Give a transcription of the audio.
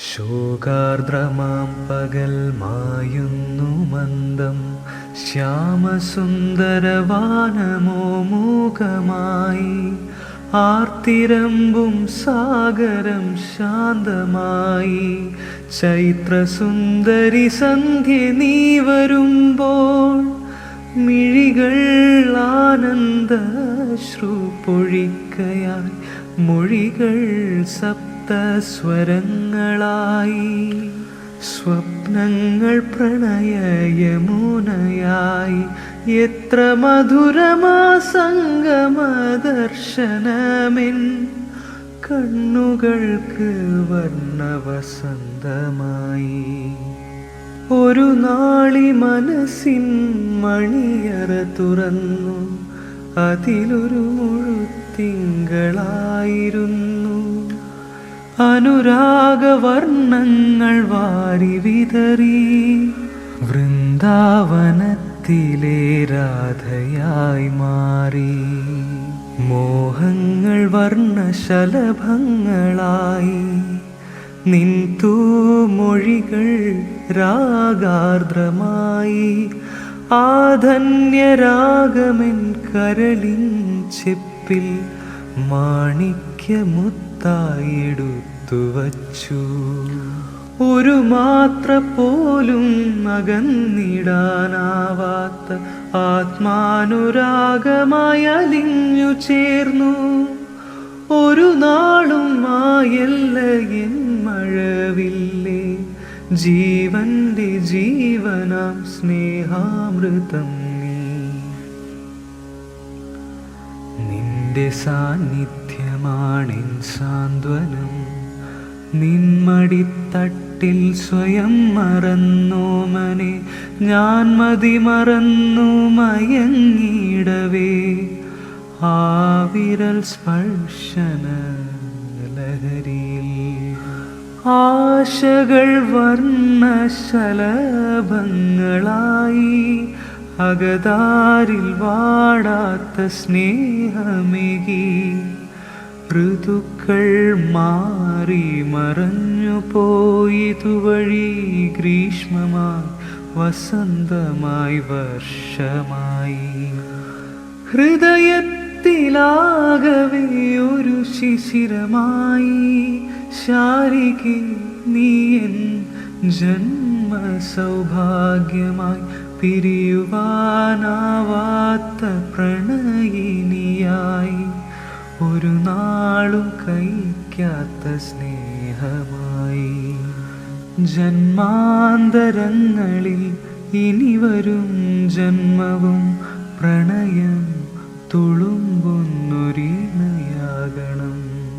ശോകാർദ്രമാം പകൽ മായുന്നു മന്ദം, ശ്യാമസുന്ദരവാനമോ മൂകമായി. ആർത്തിരമ്പും സാഗരം ശാന്തമായി. ചൈത്രസുന്ദരി സന്ധ്യ നീ വരുമ്പോൾ മിഴികൾ ആനന്ദശ്രു പൊഴിക്കയായി. മൊഴികൾ സപ്തസ്വരങ്ങളായി. സ്വപ്നങ്ങൾ പ്രണയയമുനയായി. എത്ര മധുരമാ സംഗമദർശനമെൻ കണ്ണുകൾക്ക് വർണ്ണവസന്തമായി. ഒരു നാളി മനസ്സിൻ മണിയറ തുറന്നു. അതിലൊരു മുഴുത്തിങ്കളായിരുന്നു. അനുരാഗവർണ്ണങ്ങൾ വാരി വിതറി. വൃന്ദാവനത്തിലെ രാധയായി മാറി. മോഹങ്ങൾ വർണ്ണശലഭങ്ങളായി. നിൻ തൂമൊഴികൾ രാഗാർദ്രമായി. ആധന്യരാഗമെൻ കരളിൻ ചെപ്പിൽ മാണിക്യമുത്തായെടുത്തു വച്ചു. ഒരു മാത്ര പോലും അകന്നിടാനാവാത്ത ആത്മാനുരാഗമായി അലിഞ്ഞു ചേർന്നു. ഒരു നാളും മായല്ല എൻ മഴവില്ലേ. ജീവന്റെ ജീവനാം സ്നേഹാമൃതം നീ. നിന്റെ സാന്നിധ്യമാണെൻ സാന്ത്വനം. നിൻമടിത്തട്ടിൽ സ്വയം മറന്നോമനെ ഞാൻ മതിമറന്നു മയങ്ങിയിടവേ. ആ വിരൽ സ്പർശന ലഹരിയിൽ ആശകൾ വർണ്ണശലഭങ്ങളായി. അകതാരിൽ വാടാത്ത സ്നേഹമേകി. ഋതുക്കൾ മാറി മറഞ്ഞു പോയിതുവഴി. ഗ്രീഷ്മമായി വസന്തമായി വർഷമായി. ഹൃദയത്തിലാകവേ ഒരു ശിശിരമായി. ശാരികെ നീ എൻ ജന്മസൗഭാഗ്യമായി. പിരിയുവാനാവാത്ത പ്രണയിനിയായി. ഒരു നാളും കഴിക്കാത്ത സ്നേഹമായി. ജന്മാന്തരങ്ങളിൽ ഇനി വരും ജന്മവും പ്രണയം തുളുമ്പുന്നൊരീണയാകണം.